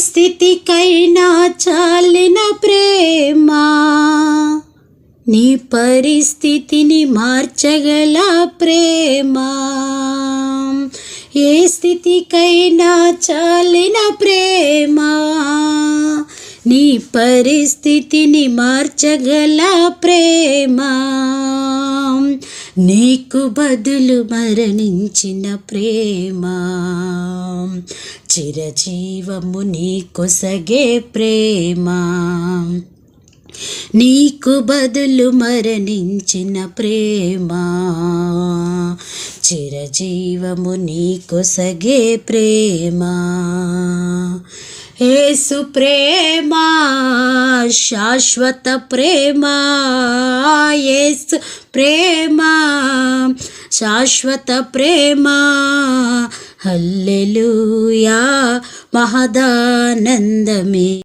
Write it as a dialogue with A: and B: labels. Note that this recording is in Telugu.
A: స్థితికైనా చాలిన ప్రేమ, నీ పరిస్థితిని మార్చగల ప్రేమ. ఏ స్థితికైనా చాలిన ప్రేమ, నీ పరిస్థితిని మార్చగల ప్రేమ. నీకు బదులు మరణించిన ప్రేమ, చిరజీవము నీకొసగే ప్రేమ. నీకు బదులు మరణించిన ప్రేమ, చిరజీవము నీకొసగే ప్రేమ. యేసు ప్రేమ శాశ్వత ప్రేమ, యేసు ప్రేమ శాశ్వత ప్రేమ. హల్లెలూయా మహదానందమే.